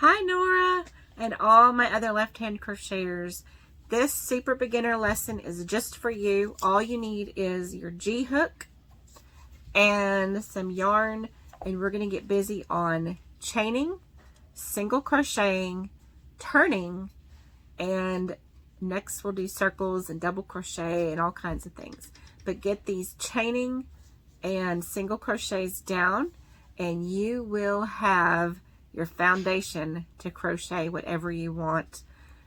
Hi Nora and all my other left-hand crocheters. This super beginner lesson is just for you. All you need is your G hook and some yarn, and we're going to get busy on chaining, single crocheting, turning, and next we'll do circles and double crochet and all kinds of things. But get these chaining and single crochets down and you will have your foundation to crochet whatever you want.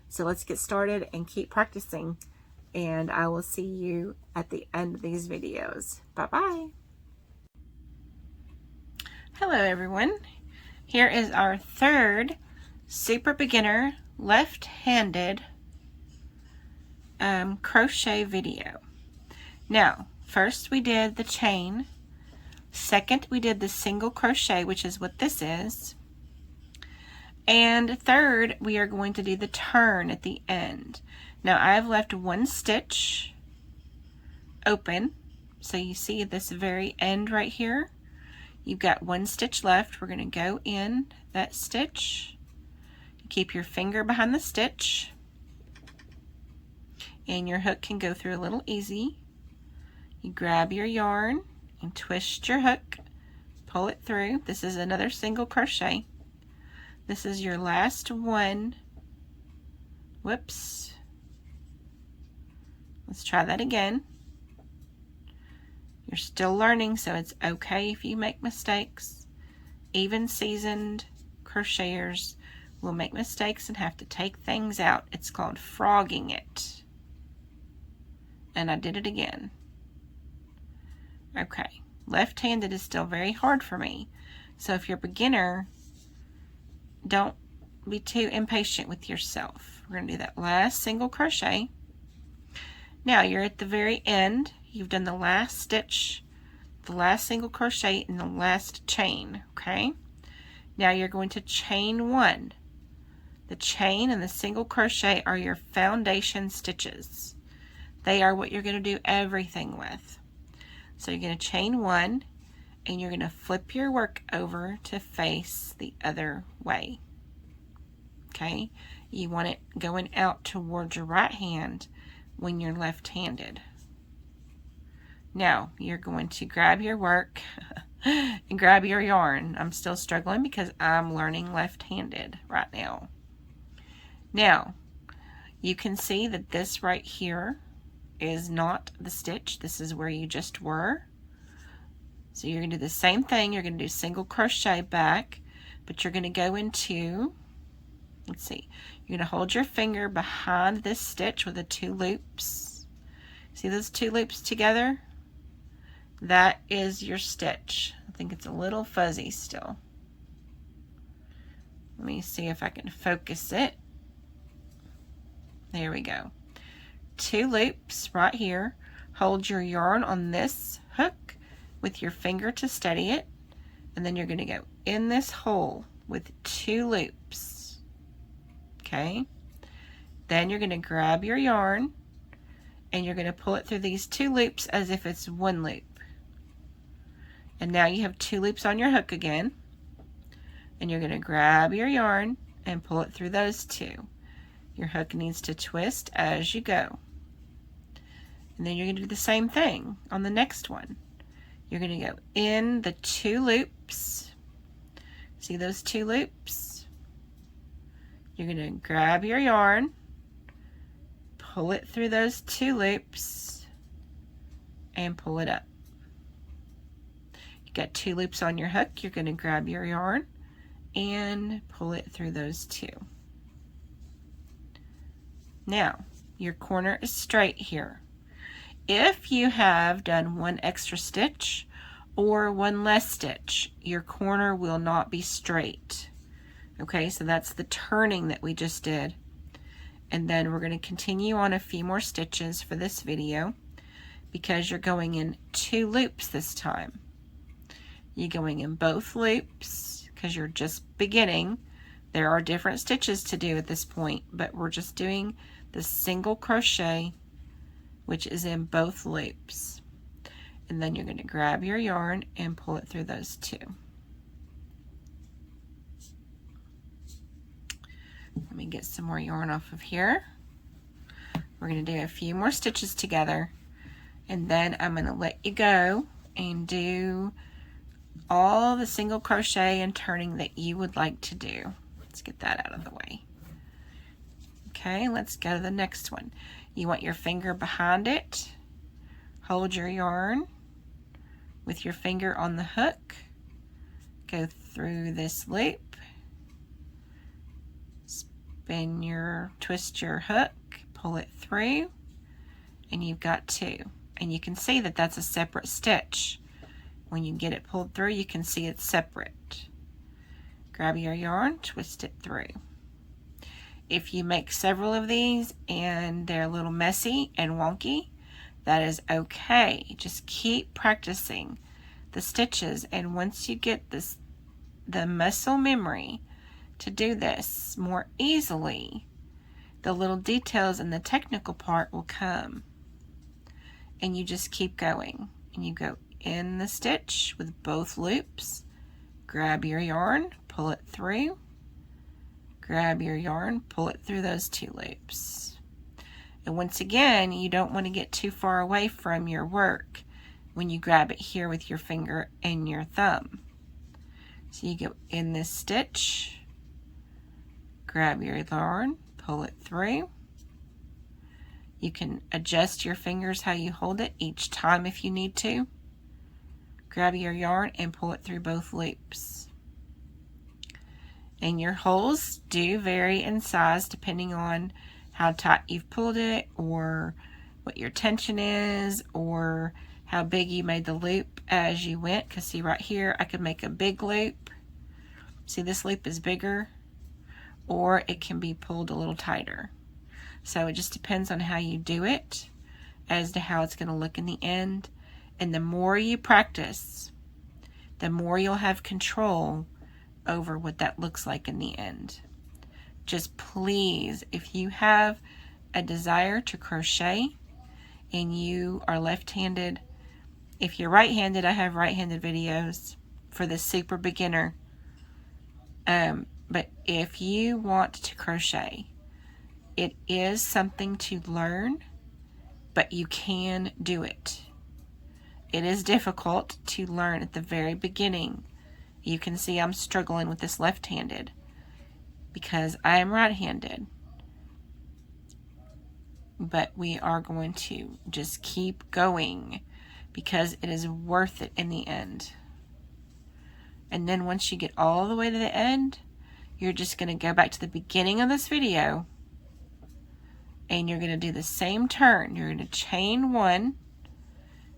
So let's get started and keep practicing, and I will see you at the end of these videos. Bye-bye. Hello everyone. Here is our third super beginner left-handed crochet video. Now, first we did the chain. Second, we did the single crochet, which is what this is. And third, we are going to do the turn at the end. Now, I've left one stitch open. So you see this very end right here. You've got one stitch left. We're going to go in that stitch. Keep your finger behind the stitch. And your hook can go through a little easy. You grab your yarn and twist your hook, pull it through. This is another single crochet. This is your last one. Whoops. Let's try that again. You're still learning, so it's okay if you make mistakes. Even seasoned crocheters will make mistakes and have to take things out. It's called frogging it. And I did it again. Okay, left-handed is still very hard for me. So if you're a beginner, don't be too impatient with yourself. We're going to do that last single crochet. Now you're at the very end. You've done the last stitch, the last single crochet, and the last chain, okay? Now you're going to chain one. The chain and the single crochet are your foundation stitches. They are what you're going to do everything with. So you're going to chain one, and you're going to flip your work over to face the other way. Okay? You want it going out towards your right hand when you're left-handed. Now, you're going to grab your work and grab your yarn. I'm still struggling because I'm learning left-handed right now. Now, you can see that this right here is not the stitch. This is where you just were. So you're going to do the same thing. You're going to do single crochet back, but you're going to go into, let's see, you're going to hold your finger behind this stitch with the two loops. See those two loops together? That is your stitch. I think it's a little fuzzy still. Let me see if I can focus it. There we go. Two loops right here. Hold your yarn on this hook with your finger to steady it, and then you're going to go in this hole with two loops. Okay, then you're going to grab your yarn and you're going to pull it through these two loops as if it's one loop, and now you have two loops on your hook again, and you're going to grab your yarn and pull it through those two. Your hook needs to twist as you go. And then you're going to do the same thing on the next one. You're going to go in the two loops. See those two loops? You're going to grab your yarn, pull it through those two loops, and pull it up. You got two loops on your hook. You're going to grab your yarn and pull it through those two. Now, your corner is straight here. If you have done one extra stitch or one less stitch, your corner will not be straight. Okay, so that's the turning that we just did. And then we're going to continue on a few more stitches for this video because you're going in two loops this time. You're going in both loops because you're just beginning. There are different stitches to do at this point, but we're just doing the single crochet, which is in both loops. And then you're going to grab your yarn and pull it through those two. Let me get some more yarn off of here. We're going to do a few more stitches together, and then I'm going to let you go and do all the single crochet and turning that you would like to do. Let's get that out of the way. Okay, let's go to the next one. You want your finger behind it. Hold your yarn with your finger on the hook. Go through this loop. Twist your hook, pull it through, and you've got two. And you can see that that's a separate stitch. When you get it pulled through, you can see it's separate. Grab your yarn, twist it through. If you make several of these and they're a little messy and wonky, that is okay. Just keep practicing the stitches, and once you get the muscle memory to do this more easily, the little details and the technical part will come. And you just keep going, and you go in the stitch with both loops, grab your yarn, pull it through, grab your yarn, pull it through those two loops. And once again, you don't want to get too far away from your work when you grab it here with your finger and your thumb. So you go in this stitch, grab your yarn, pull it through. You can adjust your fingers how you hold it each time if you need to. Grab your yarn and pull it through both loops. And your holes do vary in size depending on how tight you've pulled it, or what your tension is, or how big you made the loop as you went. Because see right here, I could make a big loop. See, this loop is bigger, or it can be pulled a little tighter. So it just depends on how you do it as to how it's going to look in the end. And the more you practice, the more you'll have control over what that looks like in the end. Just please, if you have a desire to crochet and you are left-handed, if you're right-handed, I have right-handed videos for the super beginner. But if you want to crochet, it is something to learn, but you can do it. It is difficult to learn at the very beginning. You can see I'm struggling with this left-handed because I am right-handed. But we are going to just keep going because it is worth it in the end. And then once you get all the way to the end, you're just going to go back to the beginning of this video and you're going to do the same turn. You're going to chain one,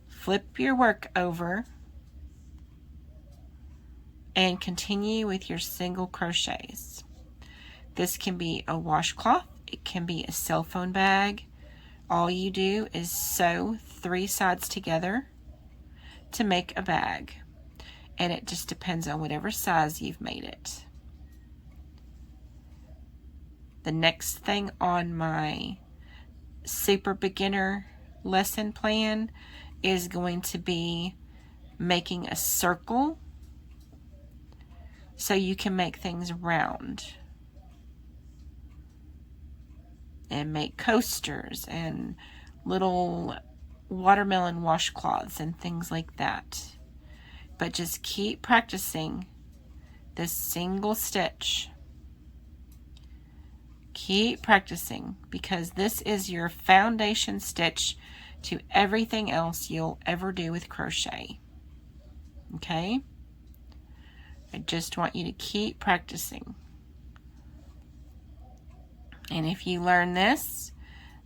flip your work over, and continue with your single crochets. This can be a washcloth, it can be a cell phone bag. All you do is sew 3 sides together to make a bag, and it just depends on whatever size you've made it. The next thing on my super beginner lesson plan is going to be making a circle so you can make things round and make coasters and little watermelon washcloths and things like that. But just keep practicing this single stitch. Keep practicing, because this is your foundation stitch to everything else you'll ever do with crochet. Okay? I just want you to keep practicing. And if you learn this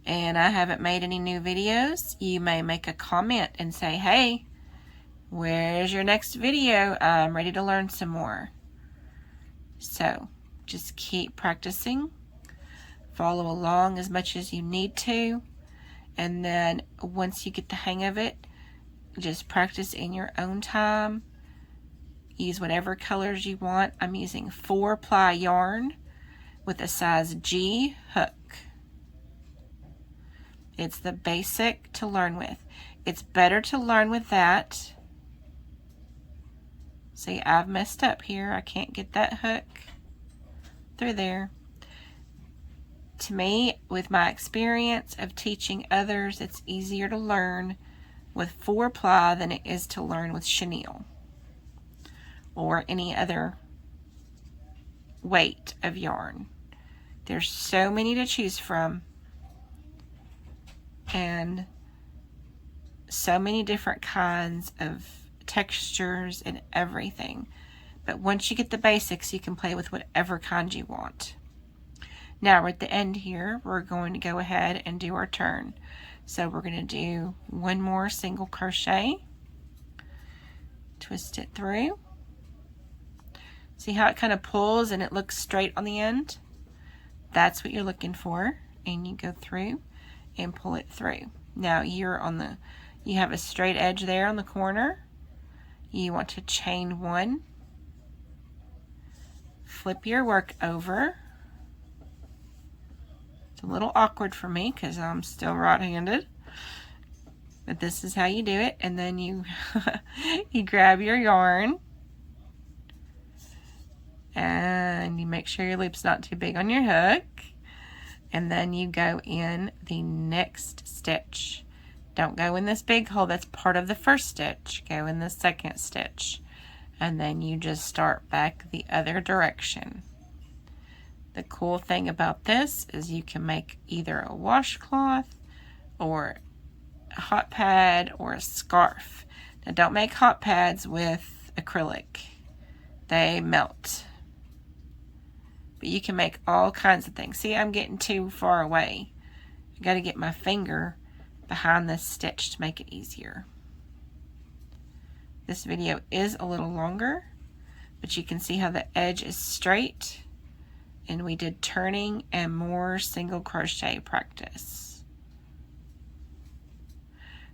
and I haven't made any new videos, you may make a comment and say, hey, where's your next video? I'm ready to learn some more. So just keep practicing. Follow along as much as you need to. And then once you get the hang of it, just practice in your own time. Use whatever colors you want. I'm using 4-ply yarn with a size G hook. It's the basic to learn with. It's better to learn with that. See, I've messed up here. I can't get that hook through there. to me, with my experience of teaching others, it's easier to learn with 4-ply than it is to learn with chenille or any other weight of yarn. There's so many to choose from and so many different kinds of textures and everything. But once you get the basics, you can play with whatever kind you want. Now we're at the end here. We're going to go ahead and do our turn. So we're going to do one more single crochet, twist it through. See how it kind of pulls and it looks straight on the end? That's what you're looking for. And you go through and pull it through. Now you have a straight edge there on the corner. You want to chain 1, flip your work over. It's a little awkward for me because I'm still right-handed, but this is how you do it. And then you you grab your yarn and you make sure your loop's not too big on your hook, and then you go in the next stitch. Don't go in this big hole, that's part of the first stitch. Go in the second stitch, and then you just start back the other direction. The cool thing about this is you can make either a washcloth or a hot pad or a scarf. Now don't make hot pads with acrylic. They melt. But you can make all kinds of things. See, I'm getting too far away. I got to get my finger behind this stitch to make it easier. This video is a little longer, but you can see how the edge is straight. And we did turning and more single crochet practice.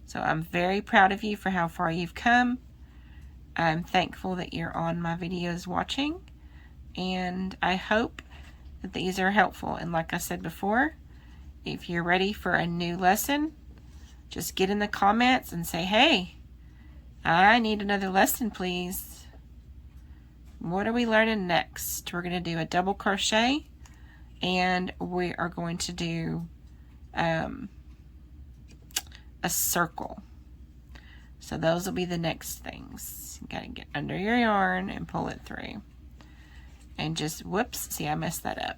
So I'm very proud of you for how far you've come. I'm thankful that you're on my videos watching, and I hope that these are helpful. And like I said before, if you're ready for a new lesson, just get in the comments and say, hey, I need another lesson, please. What are we learning next? We're going to do a double crochet, and we are going to do a circle. So those will be the next things. You got to get under your yarn and pull it through. And just, whoops, see I messed that up.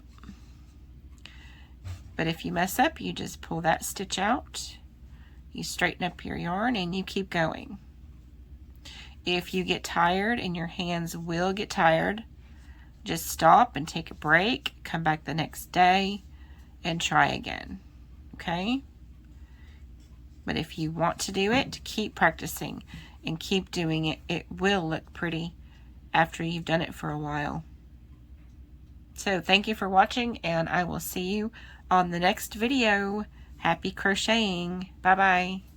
But if you mess up, you just pull that stitch out, you straighten up your yarn, and you keep going. If you get tired, and your hands will get tired, just stop and take a break, come back the next day, and try again, okay? But if you want to do it, keep practicing and keep doing it. It will look pretty after you've done it for a while. So thank you for watching, and I will see you on the next video. Happy crocheting. Bye-bye.